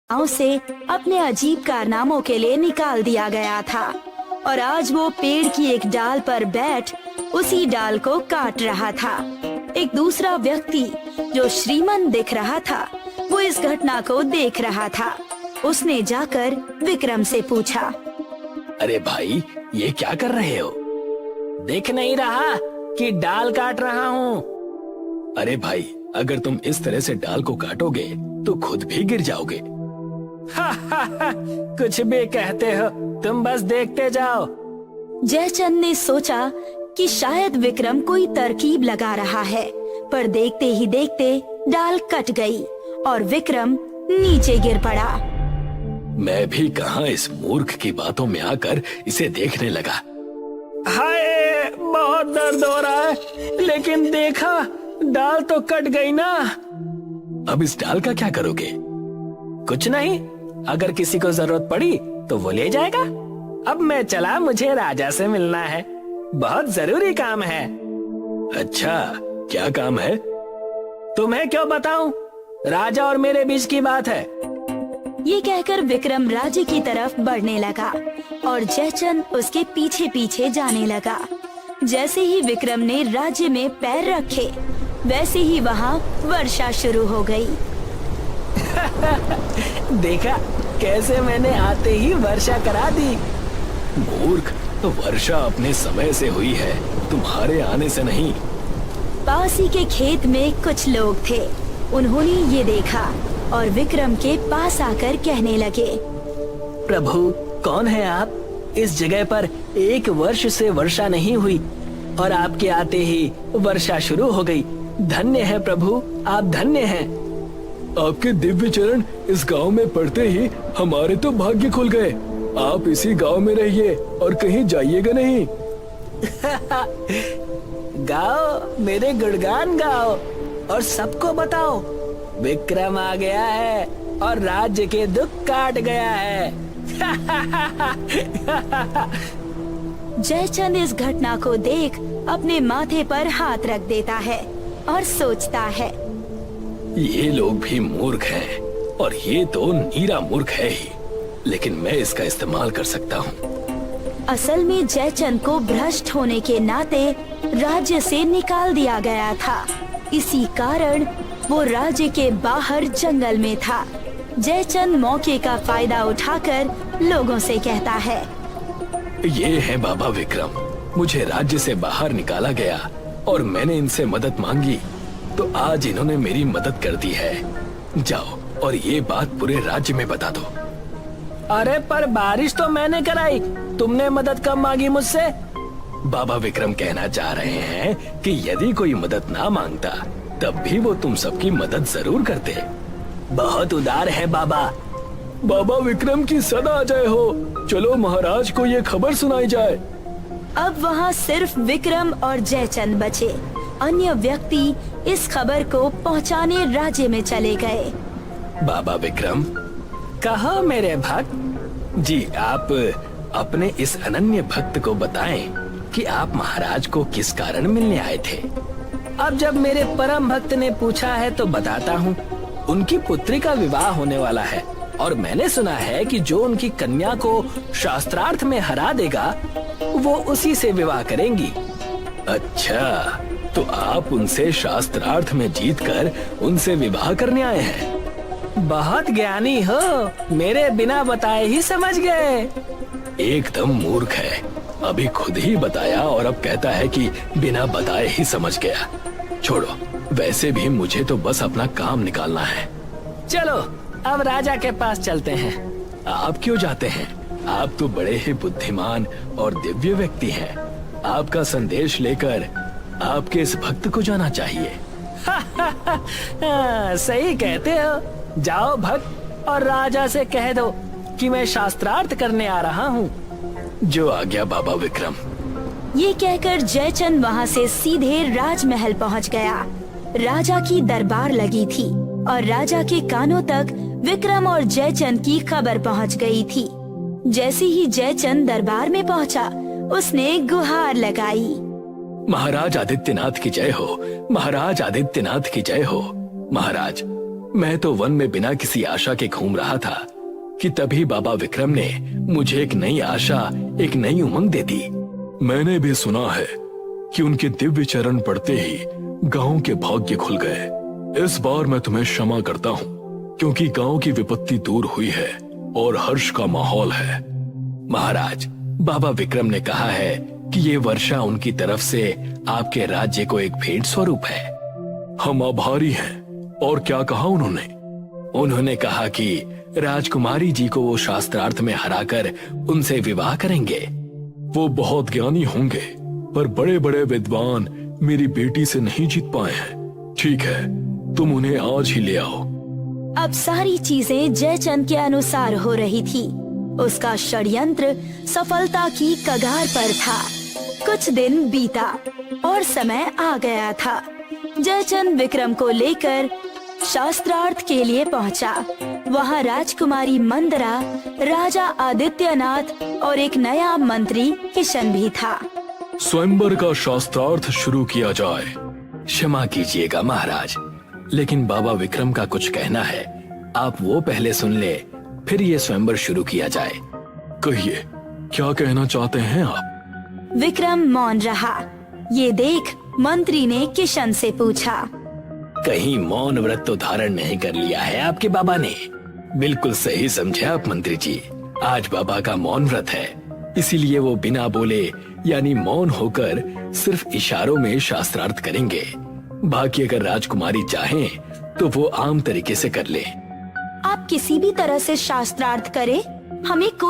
गांव से अपने अजीब कारनामों के लिए निकाल दिया गया था और आज वो पेड़ की एक डाल पर बैठ उसी डाल को काट रहा था। एक दूसरा व्यक्ति जो श्रीमंत दिख रहा था, वो इस घटना को देख रहा था। उसने जाकर विक्रम से पूछा, अरे भाई, ये क्या कर रहे हो? देख नहीं रहा कि डाल काट रहा हूँ। अरे भाई, अगर तुम इस तरह से डाल को काटोगे तो खुद भी गिर जाओगे। कुछ भी कहते हो, तुम बस देखते जाओ। जयचंद ने सोचा कि शायद विक्रम कोई तरकीब लगा रहा है, पर देखते ही देखते डाल कट गई और विक्रम नीचे गिर पड़ा। मैं भी कहां इस मूर्ख की बातों में आकर इसे देखने लगा। हाय, बहुत दर्द हो रहा है, लेकिन देखा डाल तो कट गई ना। अब इस डाल का क्या करोगे? कुछ नहीं, अगर किसी को जरूरत पड़ी तो वो ले जाएगा। अब मैं चला, मुझे राजा से मिलना है, बहुत जरूरी काम है। अच्छा, क्या काम है? तुम्हें क्यों बताऊं? राजा और मेरे बीच की बात है। ये कहकर विक्रम राज्य की तरफ बढ़ने लगा और जयचंद उसके पीछे पीछे जाने लगा। जैसे ही विक्रम ने राज्य में पैर रखे, वैसे ही वहाँ वर्षा शुरू हो गई। देखा कैसे मैंने आते ही वर्षा करा दी। मूर्ख, तो वर्षा अपने समय से हुई है, तुम्हारे आने से नहीं। पास ही के खेत में कुछ लोग थे। उन्होंने ये देखा और विक्रम के पास आकर कहने लगे, प्रभु, कौन है आप? इस जगह पर 1 वर्ष से वर्षा नहीं हुई और आपके आते ही वर्षा शुरू हो गई। धन्य है प्रभु, आप धन्य हैं। आपके दिव्य चरण इस गांव में पड़ते ही हमारे तो भाग्य खुल गए। आप इसी गांव में रहिए और कहीं जाइएगा नहीं। गाओ, मेरे गुणगान गाओ और सबको बताओ, विक्रम आ गया है और राज्य के दुख काट गया है। जयचंद इस घटना को देख अपने माथे पर हाथ रख देता है और सोचता है, ये लोग भी मूर्ख हैं और ये तो नीरा मूर्ख है ही, लेकिन मैं इसका इस्तेमाल कर सकता हूँ। असल में जयचंद को भ्रष्ट होने के नाते राज्य से निकाल दिया गया था। इसी कारण वो राज्य के बाहर जंगल में था। जयचंद मौके का फायदा उठाकर लोगों से कहता है, ये है बाबा विक्रम, मुझे राज्य से बाहर निकाला गया और मैंने इनसे मदद मांगी तो आज इन्होंने मेरी मदद कर दी है। जाओ और ये बात पूरे राज्य में बता दो। अरे पर बारिश तो मैंने कराई, तुमने मदद कब मांगी मुझसे? बाबा विक्रम कहना चाह रहे हैं कि यदि कोई मदद ना मांगता तब भी वो तुम सबकी मदद जरूर करते। बहुत उदार है बाबा। बाबा विक्रम की सदा जय हो। चलो महाराज को ये खबर सुनाई जाए। अब वहाँ सिर्फ विक्रम और जयचंद बचे। अन्य व्यक्ति इस खबर को पहुँचाने राज्य में चले गए। बाबा विक्रम, कहो मेरे भक्त जी, आप अपने इस अनन्य भक्त को बताएं कि आप महाराज को किस कारण मिलने आए थे। अब जब मेरे परम भक्त ने पूछा है तो बताता हूँ। उनकी पुत्री का विवाह होने वाला है और मैंने सुना है कि जो उनकी कन्या को शास्त्रार्थ में हरा देगा वो उसी से विवाह करेंगी। अच्छा, तो आप उनसे शास्त्रार्थ में जीतकर उनसे विवाह करने आए हैं। बहुत ज्ञानी हो, मेरे बिना बताए ही समझ गए। एकदम मूर्ख है, अभी खुद ही बताया और अब कहता है कि बिना बताए ही समझ गया। छोड़ो, वैसे भी मुझे तो बस अपना काम निकालना है। चलो अब राजा के पास चलते हैं। आप क्यों जाते हैं? आप तो बड़े ही बुद्धिमान और दिव्य व्यक्ति हैं। आपका संदेश लेकर आपके इस भक्त को जाना चाहिए। सही कहते हो। जाओ भक्त और राजा से कह दो कि मैं शास्त्रार्थ करने आ रहा हूँ। जो आ गया बाबा विक्रम। ये कहकर जयचंद वहाँ से सीधे राजमहल पहुँच गया। राजा की दरबार लगी थी और राजा के कानों तक विक्रम और जयचंद की खबर पहुँच गई थी। जैसे ही जयचंद दरबार में पहुँचा, उसने गुहार लगाई, महाराज आदित्यनाथ की जय हो, महाराज आदित्यनाथ की जय हो। महाराज, मैं तो वन में बिना किसी आशा के घूम रहा था कि तभी बाबा विक्रम ने मुझे एक नई आशा, एक नई उमंग दे दी। मैंने भी सुना है कि उनके दिव्य चरण पड़ते ही गांव के भाग्य खुल गए। इस बार मैं तुम्हें क्षमा करता हूँ, क्योंकि गांव की विपत्ति दूर हुई है और हर्ष का माहौल है। महाराज, बाबा विक्रम ने कहा है कि ये वर्षा उनकी तरफ से आपके राज्य को एक भेंट स्वरूप है। हम आभारी हैं। और क्या कहा उन्होंने? उन्होंने कहा कि राजकुमारी जी को वो शास्त्रार्थ में हराकर उनसे विवाह करेंगे। वो बहुत ज्ञानी होंगे, पर बड़े बड़े विद्वान मेरी बेटी से नहीं जीत पाए हैं। ठीक है, तुम उन्हें आज ही ले आओ। अब सारी चीजें जयचंद के अनुसार हो रही थी। उसका षड्यंत्र सफलता की कगार पर था। कुछ दिन बीता और समय आ गया था। जयचंद विक्रम को लेकर शास्त्रार्थ के लिए पहुंचा। वहां राजकुमारी मंदरा, राजा आदित्यनाथ और एक नया मंत्री किशन भी था। स्वयंवर का शास्त्रार्थ शुरू किया जाए। क्षमा कीजिएगा महाराज, लेकिन बाबा विक्रम का कुछ कहना है। आप वो पहले सुन ले, फिर ये स्वयंवर शुरू किया जाए। कहिए, क्या कहना चाहते हैं आप? विक्रम मौन रहा। ये देख मंत्री ने किशन से पूछा, कहीं मौन व्रत तो धारण नहीं कर लिया है आपके बाबा ने? बिल्कुल सही समझे आप मंत्री जी। आज बाबा का मौन व्रत है, इसीलिए वो बिना बोले यानी मौन होकर सिर्फ इशारों में शास्त्रार्थ करेंगे। बाकी अगर राजकुमारी चाहें तो वो आम तरीके से कर ले। आप किसी भी तरह से शास्त्रार्थ करें, हमें कोई